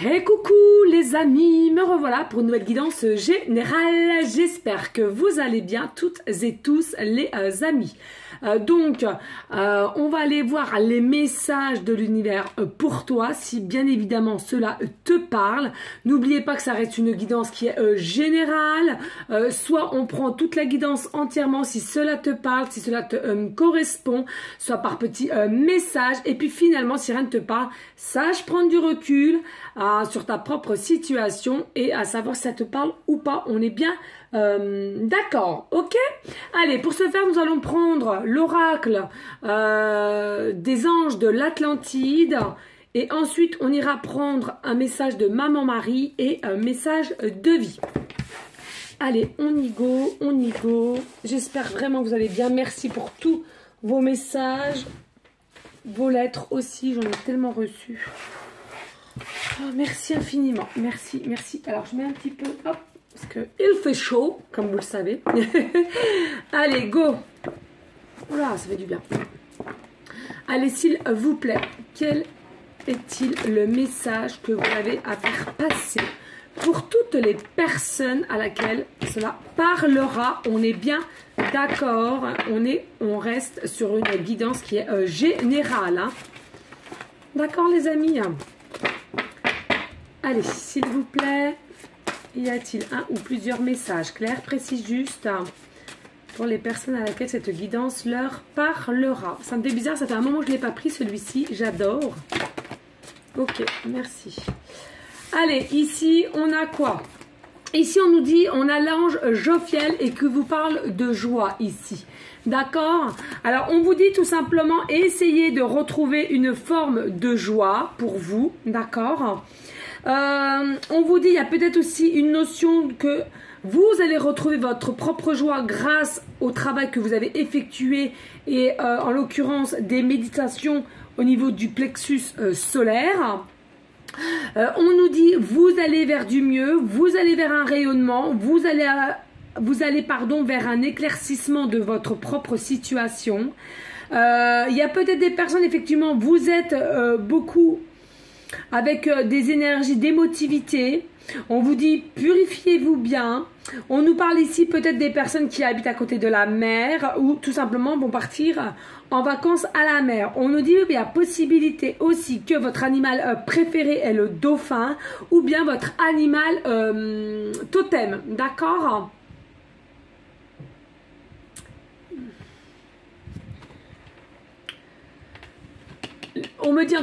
Hey coucou les amis, me revoilà pour une nouvelle guidance générale. J'espère que vous allez bien toutes et tous les amis. On va aller voir les messages de l'univers pour toi, si bien évidemment cela te parle. N'oubliez pas que ça reste une guidance qui est générale. Soit on prend toute la guidance entièrement si cela te parle, si cela te correspond, soit par petits messages. Et puis finalement, si rien ne te parle, sache prendre du recul sur ta propre situation et à savoir si ça te parle ou pas. On est bien d'accord, ok? Allez, pour ce faire, nous allons prendre l'oracle des anges de l'Atlantide et ensuite on ira prendre un message de Maman Marie et un message de vie. Allez, on y go, on y go. J'espère vraiment que vous allez bien. Merci pour tous vos messages, vos lettres aussi, j'en ai tellement reçu. Oh, merci infiniment, merci, merci. Alors je mets un petit peu, hop, parce qu'il fait chaud, comme vous le savez. Allez, go. Oula, ça fait du bien. Allez, s'il vous plaît, quel est-il le message que vous avez à faire passer pour toutes les personnes à laquelle cela parlera? On est bien d'accord, on reste sur une guidance qui est générale. Hein. D'accord les amis? Allez, s'il vous plaît, y a-t-il un ou plusieurs messages clairs, précis, justes pour les personnes à laquelle cette guidance leur parlera? Ça me fait bizarre, ça fait un moment que je ne l'ai pas pris celui-ci, j'adore. Ok, merci. Allez, ici, on a quoi? Ici, on nous dit, on a l'ange Jophiel et que vous parle de joie ici. D'accord? Alors, on vous dit tout simplement, essayez de retrouver une forme de joie pour vous. D'accord? On vous dit, il y a peut-être aussi une notion que vous allez retrouver votre propre joie grâce au travail que vous avez effectué et en l'occurrence des méditations au niveau du plexus solaire. On nous dit, vous allez vers du mieux, vous allez vers un rayonnement, vous allez vers un éclaircissement de votre propre situation. Il y a peut-être des personnes, effectivement, vous êtes beaucoup avec des énergies d'émotivité. On vous dit purifiez-vous bien. On nous parle ici peut-être des personnes qui habitent à côté de la mer ou tout simplement vont partir en vacances à la mer. On nous dit il y a possibilité aussi que votre animal préféré est le dauphin ou bien votre animal totem. D'accord? On me dit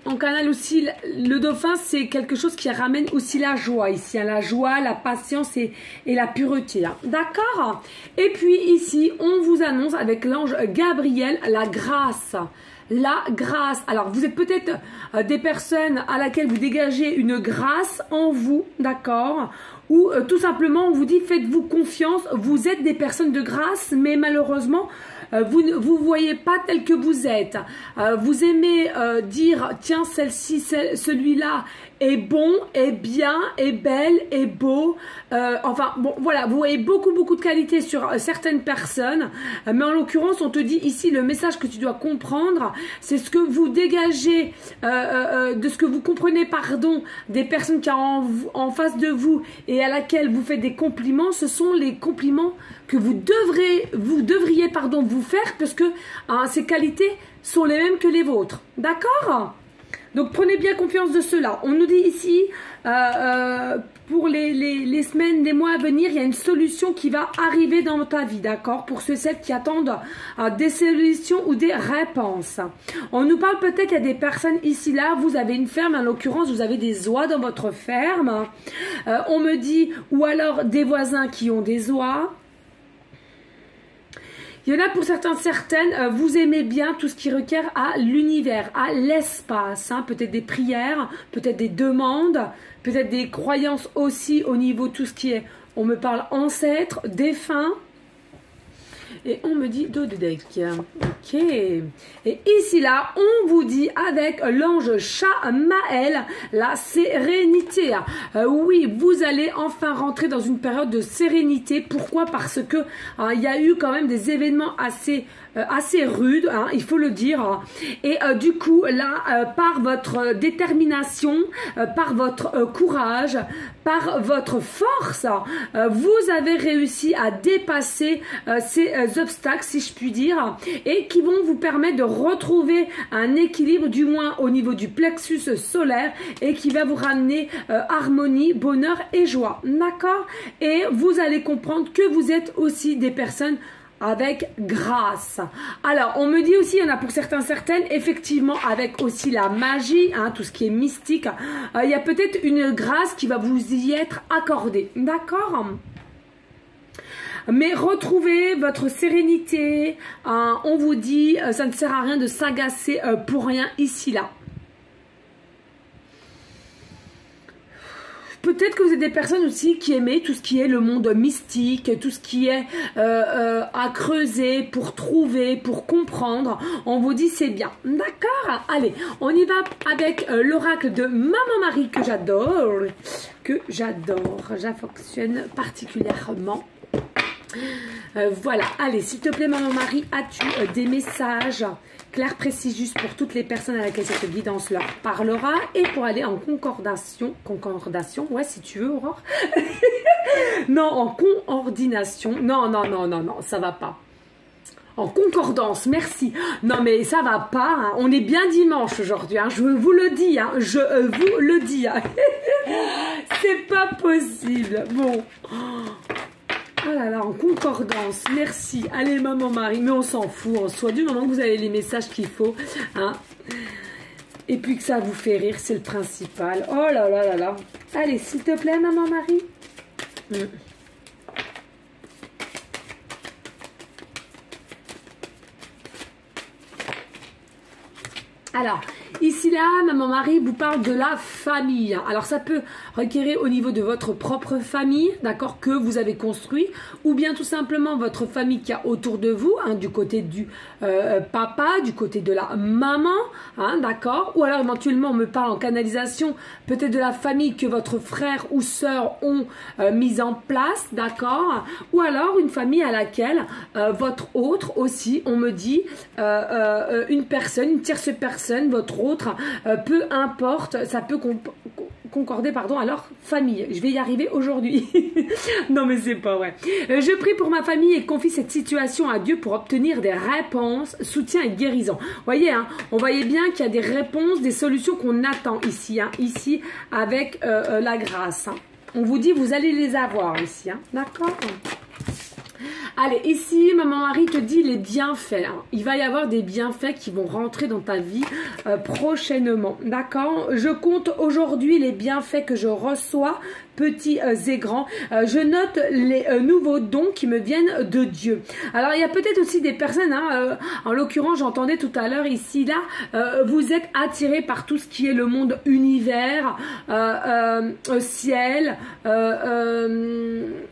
en canal aussi, le dauphin, c'est quelque chose qui ramène aussi la joie ici. Hein, la joie, la patience et la pureté. Hein. D'accord? Et puis ici, on vous annonce avec l'ange Gabriel la grâce. La grâce. Alors, vous êtes peut-être des personnes à laquelle vous dégagez une grâce en vous. D'accord? Ou tout simplement, on vous dit, faites-vous confiance. Vous êtes des personnes de grâce, mais malheureusement, vous ne vous voyez pas tel que vous êtes. Vous aimez dire, tiens, celle-ci, celui-là est bon, est bien, est belle, est beau. Enfin, bon, voilà, vous voyez beaucoup de qualités sur certaines personnes. Mais en l'occurrence, on te dit ici, le message que tu dois comprendre, c'est ce que vous dégagez, de ce que vous comprenez, pardon, des personnes qui sont en face de vous et à laquelle vous faites des compliments. Ce sont les compliments que vous devriez vous faire parce que ces qualités sont les mêmes que les vôtres. D'accord? Donc prenez bien confiance de cela. On nous dit ici, pour les semaines, les mois à venir, il y a une solution qui va arriver dans ta vie, d'accord? Pour ceux et celles qui attendent des solutions ou des réponses. On nous parle peut-être, il y a des personnes ici, là, vous avez une ferme, en l'occurrence, vous avez des oies dans votre ferme. On me dit, ou alors des voisins qui ont des oies. Il y en a pour certaines, vous aimez bien tout ce qui requiert à l'univers, à l'espace, hein, peut-être des prières, peut-être des demandes, peut-être des croyances aussi au niveau de tout ce qui est, on me parle ancêtres, défunts. Et on me dit dos de deck. Ok. Et ici, là, on vous dit avec l'ange Shamael, la sérénité. Oui, vous allez enfin rentrer dans une période de sérénité. Pourquoi? Parce que il y a eu quand même des événements assez rudes, hein, il faut le dire. Et du coup, là, par votre détermination, par votre courage, par votre force, vous avez réussi à dépasser ces obstacles, si je puis dire, et qui vont vous permettre de retrouver un équilibre, du moins au niveau du plexus solaire, et qui va vous ramener harmonie, bonheur et joie. D'accord? Et vous allez comprendre que vous êtes aussi des personnes avec grâce. Alors, on me dit aussi, il y en a pour certains, certaines, effectivement, avec aussi la magie, hein, tout ce qui est mystique, il y a peut-être une grâce qui va vous y être accordée. D'accord? Mais retrouvez votre sérénité. On vous dit, ça ne sert à rien de s'agacer pour rien ici, là. Peut-être que vous êtes des personnes aussi qui aimez tout ce qui est le monde mystique, tout ce qui est à creuser pour trouver, pour comprendre. On vous dit c'est bien. D'accord? Allez, on y va avec l'oracle de Maman Marie que j'adore. J'affectionne particulièrement. Voilà, allez, s'il te plaît, Maman Marie, as-tu des messages clairs, précis, juste pour toutes les personnes à laquelle cette guidance leur parlera et pour aller en concordation, ouais, si tu veux, Aurore. Non, en coordination, non, ça va pas. En concordance, merci. Non, mais ça va pas, hein. On est bien dimanche aujourd'hui, hein. Je vous le dis, hein. Je vous le dis. Hein. C'est pas possible. Bon. Oh là là, en concordance, merci. Allez, Maman Marie, mais on s'en fout en soi. Du moment que vous avez les messages qu'il faut, hein. Et puis que ça vous fait rire, c'est le principal. Oh là là là là. Allez, s'il te plaît, Maman Marie. Alors, ici là, Maman Marie vous parle de la famille. Alors ça peut requérir au niveau de votre propre famille, d'accord, que vous avez construit, ou bien tout simplement votre famille qui a autour de vous, hein, du côté du papa, du côté de la maman, hein, d'accord, ou alors éventuellement on me parle en canalisation, peut-être de la famille que votre frère ou sœur ont mise en place, d'accord, ou alors une famille à laquelle votre autre aussi, on me dit, une personne, une tierce personne, votre autre, peu importe, ça peut concorder, pardon, à leur famille. Je vais y arriver aujourd'hui. Non, mais c'est pas vrai. Je prie pour ma famille et confie cette situation à Dieu pour obtenir des réponses, soutien et guérison. Voyez, hein, on voyait bien qu'il y a des réponses, des solutions qu'on attend ici, hein, ici avec la grâce. Hein. On vous dit, vous allez les avoir ici, hein, d'accord ? Allez, ici, Maman Marie te dit les bienfaits. Hein. Il va y avoir des bienfaits qui vont rentrer dans ta vie prochainement. D'accord? Je compte aujourd'hui les bienfaits que je reçois, petits et grands. Je note les nouveaux dons qui me viennent de Dieu. Alors, il y a peut-être aussi des personnes, hein, en l'occurrence, j'entendais tout à l'heure ici, là, vous êtes attirés par tout ce qui est le monde univers, ciel,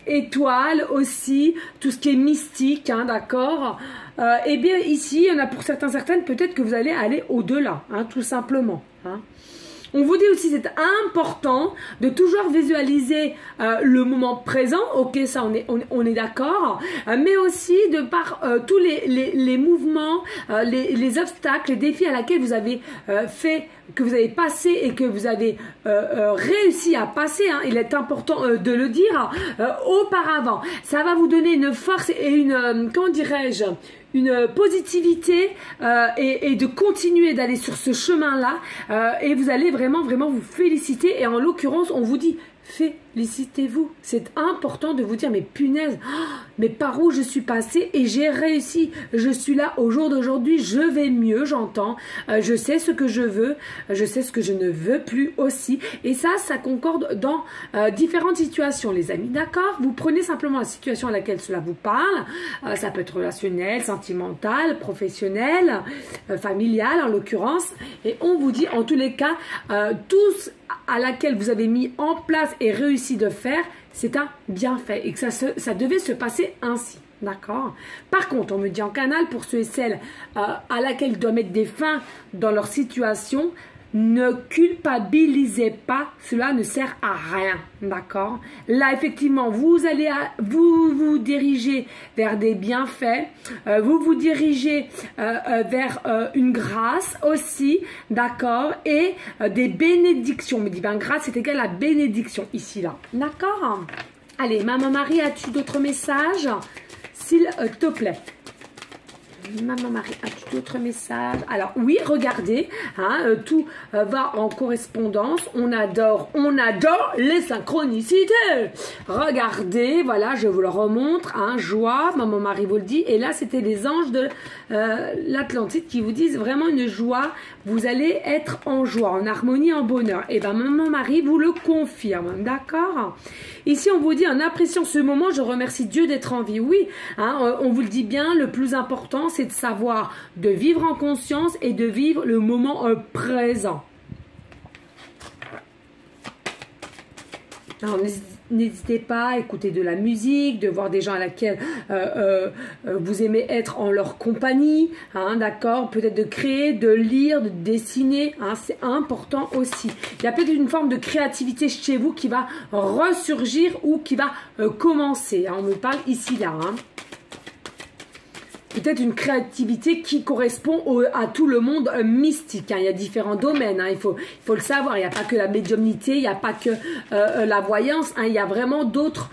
étoiles aussi, tout ce qui est mystique, hein, d'accord. Eh bien ici, il y en a pour certains, certaines, peut-être que vous allez aller au-delà, hein, tout simplement. Hein. On vous dit aussi, c'est important de toujours visualiser le moment présent. Ok, ça, on est d'accord. Mais aussi de par tous les mouvements, les obstacles, les défis à laquelle vous avez fait, que vous avez passé et que vous avez réussi à passer. Hein, il est important de le dire auparavant. Ça va vous donner une force et une, comment dirais-je, une positivité et de continuer d'aller sur ce chemin-là et vous allez vraiment vous féliciter et en l'occurrence on vous dit félicitez-vous. C'est important de vous dire mais punaise, mais par où je suis passée et j'ai réussi. Je suis là au jour d'aujourd'hui, je vais mieux, j'entends. Je sais ce que je veux, je sais ce que je ne veux plus aussi. Et ça concorde dans différentes situations, les amis. D'accord? Vous prenez simplement la situation à laquelle cela vous parle. Ça peut être relationnel, sentimental, professionnel, familial en l'occurrence. Et on vous dit en tous les cas, tous à laquelle vous avez mis en place et réussi de faire, c'est un bienfait et que ça devait se passer ainsi. D'accord. Par contre, on me dit en canal, pour ceux et celles à laquelle ils doivent mettre des fins dans leur situation, ne culpabilisez pas, cela ne sert à rien, d'accord. Là, effectivement, vous allez vous diriger vers des bienfaits, vous vous dirigez vers une grâce aussi, d'accord, et des bénédictions. On me dit, ben grâce c'est égal à bénédiction, ici, là, d'accord. Allez, Maman Marie, as-tu d'autres messages, s'il te plaît? Maman Marie, as-tu d'autres messages? Alors oui, regardez, hein, tout va en correspondance. On adore les synchronicités. Regardez, voilà, je vous le remontre. Hein, joie, Maman Marie vous le dit. Et là, c'était les anges de l'Atlantide qui vous disent vraiment une joie. Vous allez être en joie, en harmonie, en bonheur. Et bien, Maman Marie vous le confirme, d'accord? Ici, on vous dit, en appréciant ce moment, je remercie Dieu d'être en vie. Oui, hein, on vous le dit bien, le plus important, c'est de savoir, de vivre en conscience et de vivre le moment présent. Alors, n'hésitez pas à écouter de la musique, de voir des gens à laquelle vous aimez être en leur compagnie, hein, d'accord, peut-être de créer, de lire, de dessiner, hein, c'est important aussi. Il y a peut-être une forme de créativité chez vous qui va ressurgir ou qui va commencer, hein, on me parle ici, là, hein. Peut-être une créativité qui correspond à tout le monde mystique. Hein. Il y a différents domaines, hein. Il faut le savoir. Il n'y a pas que la médiumnité, il n'y a pas que la voyance. Hein. Il y a vraiment d'autres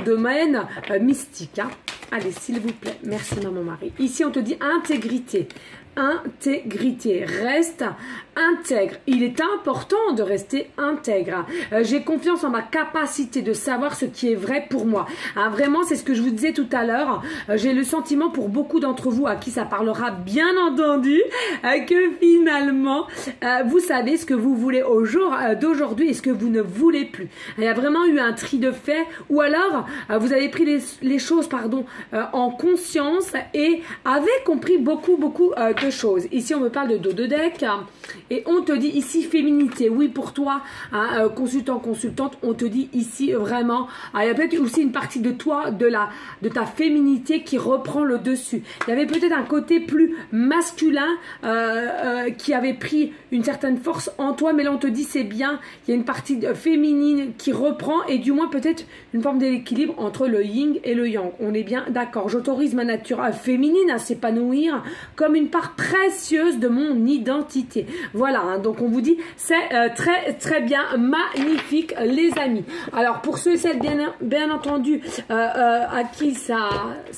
domaines mystiques. Hein. Allez, s'il vous plaît. Merci, Maman Marie. Ici, on te dit intégrité. Intégrité, reste intègre. Il est important de rester intègre. J'ai confiance en ma capacité de savoir ce qui est vrai pour moi. Hein, vraiment, c'est ce que je vous disais tout à l'heure. J'ai le sentiment pour beaucoup d'entre vous à qui ça parlera, bien entendu, que finalement, vous savez ce que vous voulez au jour d'aujourd'hui et ce que vous ne voulez plus. Il y a vraiment eu un tri de fait, ou alors vous avez pris les choses, pardon, en conscience et avez compris beaucoup de choses. Ici, on me parle de dos de deck et on te dit ici féminité. Oui, pour toi, hein, consultant, consultante, on te dit ici vraiment, il y a peut-être aussi une partie de toi, de ta féminité qui reprend le dessus. Il y avait peut-être un côté plus masculin qui avait pris une certaine force en toi, mais là, on te dit c'est bien, il y a une partie féminine qui reprend et du moins peut-être une forme d'équilibre entre le yin et le yang. On est bien d'accord. J'autorise ma nature féminine à s'épanouir comme une part précieuse de mon identité. Voilà, hein, donc on vous dit c'est très bien, magnifique les amis. Alors pour ceux et celles bien entendu à qui ça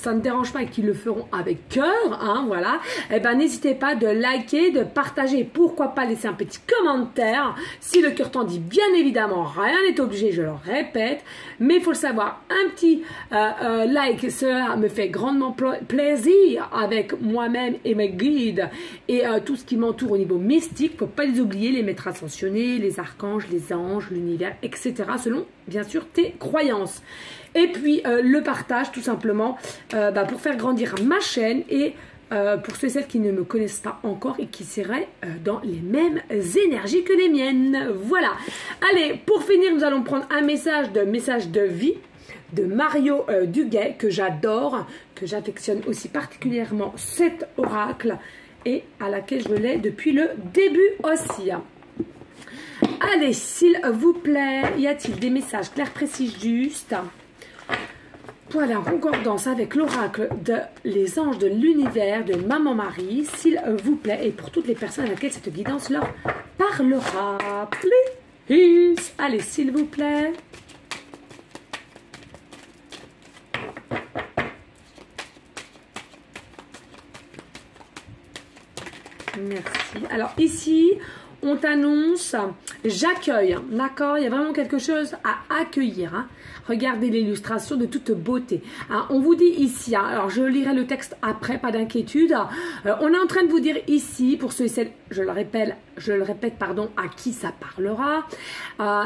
ne dérange pas et qui le feront avec cœur, hein, voilà, eh ben n'hésitez pas de liker, de partager, pourquoi pas laisser un petit commentaire si le cœur t'en dit. Bien évidemment, rien n'est obligé, je le répète, mais il faut le savoir, un petit like, cela me fait grandement plaisir avec moi-même et mes guides et tout ce qui m'entoure au niveau mystique. Faut pas les oublier, les maîtres ascensionnés, les archanges, les anges, l'univers, etc. selon bien sûr tes croyances. Et puis le partage tout simplement pour faire grandir ma chaîne et pour ceux et celles qui ne me connaissent pas encore et qui seraient dans les mêmes énergies que les miennes. Voilà. Allez, pour finir, nous allons prendre un message de vie de Mario Duguay, que j'adore, que j'affectionne aussi particulièrement cet oracle et à laquelle je l'ai depuis le début aussi. Allez, s'il vous plaît, y a-t-il des messages clairs, précis, justes pour aller en concordance avec l'oracle de les anges de l'univers de Maman Marie, s'il vous plaît, et pour toutes les personnes à laquelle cette guidance leur parlera. Please. Allez, s'il vous plaît. Merci. Alors ici, on t'annonce, j'accueille, d'accord? Il y a vraiment quelque chose à accueillir. Hein. Regardez l'illustration de toute beauté. Hein. On vous dit ici, hein, alors je lirai le texte après, pas d'inquiétude. On est en train de vous dire ici, pour ceux et celles, je le répète, pardon, à qui ça parlera.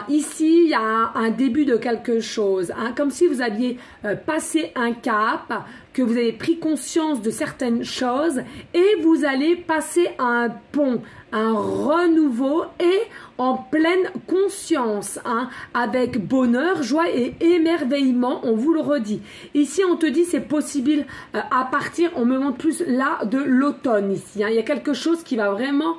Ici, il y a un début de quelque chose, hein, comme si vous aviez passé un cap, que vous avez pris conscience de certaines choses et vous allez passer à un pont, un renouveau et en pleine conscience, hein, avec bonheur, joie et émerveillement, on vous le redit. Ici, on te dit c'est possible à partir, on me montre plus là de l'automne ici. Hein. Il y a quelque chose qui va vraiment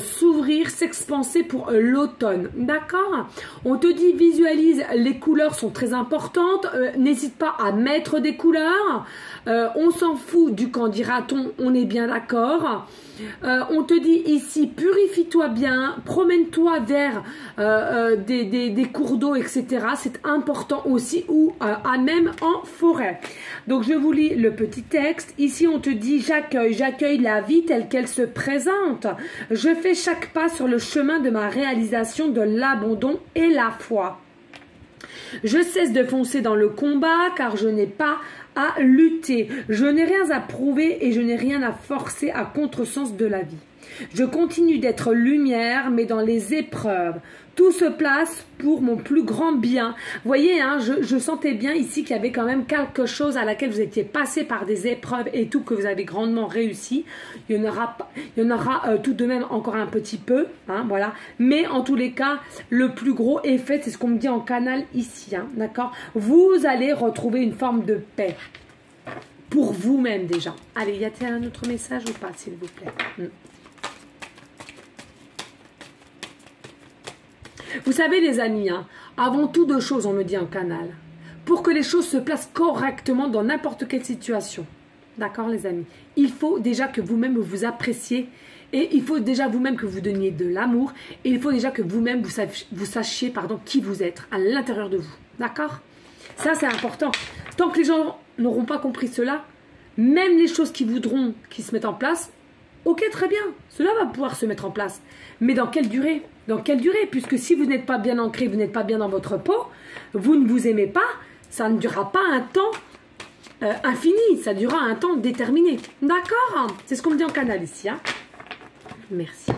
s'ouvrir, s'expanser pour l'automne. D'accord? On te dit visualise, les couleurs sont très importantes. N'hésite pas à mettre des couleurs. On s'en fout du quand dira-t-on, on est bien d'accord. On te dit ici, purifie-toi bien, promène-toi vers des cours d'eau, etc. C'est important aussi, ou à même en forêt. Donc, je vous lis le petit texte. Ici, on te dit, j'accueille la vie telle qu'elle se présente. Je fais chaque pas sur le chemin de ma réalisation de l'abandon et la foi. Je cesse de foncer dans le combat car je n'ai pas à lutter. Je n'ai rien à prouver et je n'ai rien à forcer à contresens de la vie. Je continue d'être lumière, mais dans les épreuves. Tout se place pour mon plus grand bien. Vous voyez, hein, je sentais bien ici qu'il y avait quand même quelque chose à laquelle vous étiez passé par des épreuves et tout, que vous avez grandement réussi. Il y en aura tout de même encore un petit peu, hein, voilà. Mais en tous les cas, le plus gros effet, c'est ce qu'on me dit en canal ici, hein, d'accord? Vous allez retrouver une forme de paix pour vous-même déjà. Allez, y a-t-il un autre message ou pas, s'il vous plaît? Vous savez les amis, hein, avant tout deux choses on me dit en canal, pour que les choses se placent correctement dans n'importe quelle situation, d'accord les amis, il faut déjà que vous-même vous appréciez et il faut déjà vous-même que vous donniez de l'amour et il faut déjà que vous-même vous sachiez qui vous êtes à l'intérieur de vous, d'accord? Ça c'est important, tant que les gens n'auront pas compris cela, même les choses qui voudront qu'ils se mettent en place, ok, très bien, cela va pouvoir se mettre en place. Mais dans quelle durée? Dans quelle durée? Puisque si vous n'êtes pas bien ancré, vous n'êtes pas bien dans votre peau, vous ne vous aimez pas, ça ne durera pas un temps infini, ça durera un temps déterminé. D'accord? C'est ce qu'on me dit en canal ici. Hein? Merci.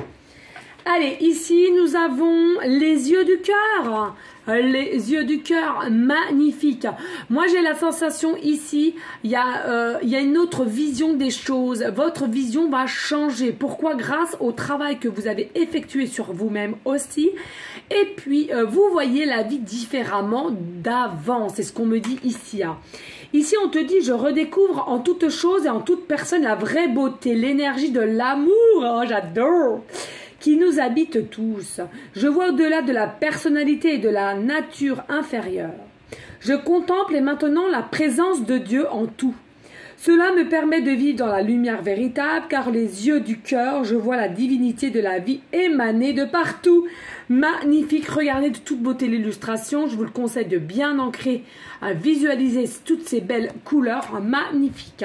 Allez, ici, nous avons les yeux du cœur. Les yeux du cœur, magnifique. Moi, j'ai la sensation ici, il y a une autre vision des choses. Votre vision va changer. Pourquoi? Grâce au travail que vous avez effectué sur vous-même aussi. Et puis, vous voyez la vie différemment d'avant. C'est ce qu'on me dit ici. Hein. Ici, on te dit, je redécouvre en toute chose et en toute personne la vraie beauté, l'énergie de l'amour. Oh, j'adore! Qui nous habite tous. Je vois au-delà de la personnalité et de la nature inférieure. Je contemple et maintenant la présence de Dieu en tout. Cela me permet de vivre dans la lumière véritable, car les yeux du cœur, je vois la divinité de la vie émaner de partout. Magnifique, regardez de toute beauté l'illustration, je vous le conseille de bien ancrer, à visualiser toutes ces belles couleurs, magnifiques.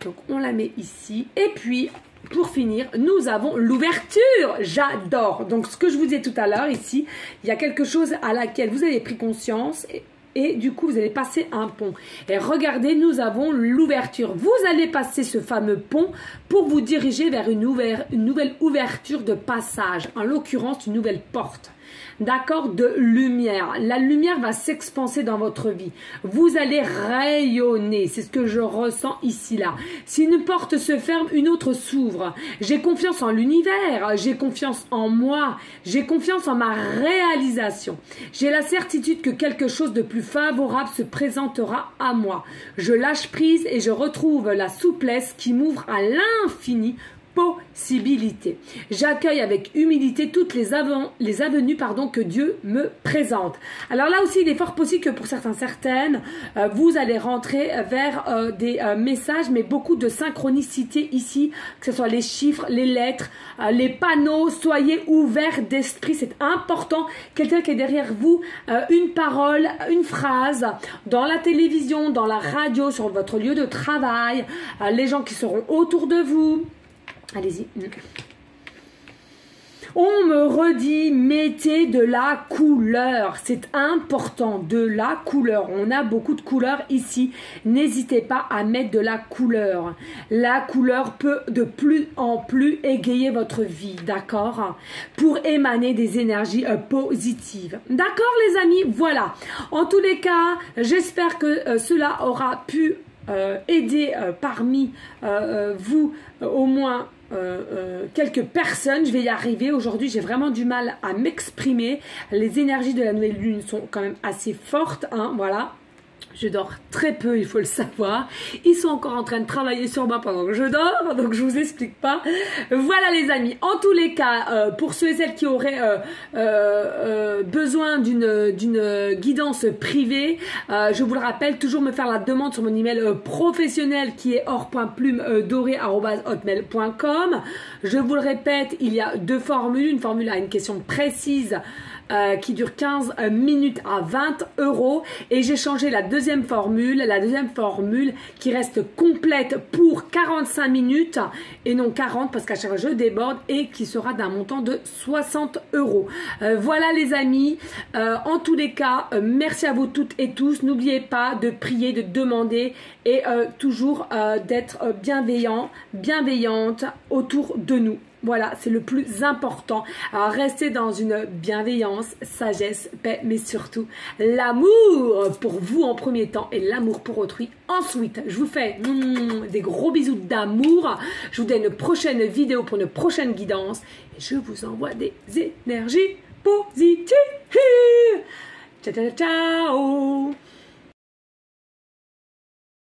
Donc on la met ici, et puis pour finir, nous avons l'ouverture. J'adore. Donc, ce que je vous disais tout à l'heure ici, il y a quelque chose à laquelle vous avez pris conscience et du coup, vous allez passer un pont. Et regardez, nous avons l'ouverture. Vous allez passer ce fameux pont pour vous diriger vers une nouvelle ouverture de passage. En l'occurrence, une nouvelle porte. D'accord, de lumière. La lumière va s'expanser dans votre vie. Vous allez rayonner. C'est ce que je ressens ici, là. Si une porte se ferme, une autre s'ouvre. J'ai confiance en l'univers. J'ai confiance en moi. J'ai confiance en ma réalisation. J'ai la certitude que quelque chose de plus favorable se présentera à moi. Je lâche prise et je retrouve la souplesse qui m'ouvre à l'infini possibilités. J'accueille avec humilité toutes les avenues que Dieu me présente. Alors là aussi, il est fort possible que pour certaines, vous allez rentrer vers des messages, mais beaucoup de synchronicité ici, que ce soit les chiffres, les lettres, les panneaux. Soyez ouverts d'esprit, c'est important. Quelqu'un qui est derrière vous, une parole, une phrase, dans la télévision, dans la radio, sur votre lieu de travail, les gens qui seront autour de vous. Allez-y. On me redit, mettez de la couleur. C'est important, de la couleur. On a beaucoup de couleurs ici. N'hésitez pas à mettre de la couleur. La couleur peut de plus en plus égayer votre vie, d'accord? Pour émaner des énergies positives. D'accord les amis? Voilà. En tous les cas, j'espère que cela aura pu aider parmi vous au moins quelques personnes. Je vais y arriver. Aujourd'hui, j'ai vraiment du mal à m'exprimer. Les énergies de la nouvelle lune sont quand même assez fortes, hein, voilà. Je dors très peu, il faut le savoir. Ils sont encore en train de travailler sur moi pendant que je dors, donc je vous explique pas. Voilà les amis, en tous les cas, pour ceux et celles qui auraient besoin d'une guidance privée, je vous le rappelle, toujours me faire la demande sur mon email professionnel qui est or.plumedorée@hotmail.com. Je vous le répète, il y a 2 formules, une formule à une question précise qui dure 15 minutes à 20 € et j'ai changé la deuxième formule qui reste complète pour 45 minutes et non 40 parce qu'à chaque fois je déborde et qui sera d'un montant de 60 €. Voilà les amis, en tous les cas, merci à vous toutes et tous. N'oubliez pas de prier, de demander et toujours d'être bienveillante autour de nous. Voilà, c'est le plus important. Alors, restez dans une bienveillance, sagesse, paix, mais surtout l'amour pour vous en premier temps et l'amour pour autrui ensuite. Je vous fais des gros bisous d'amour. Je vous donne une prochaine vidéo pour une prochaine guidance. Et je vous envoie des énergies positives. Ciao, ciao, ciao.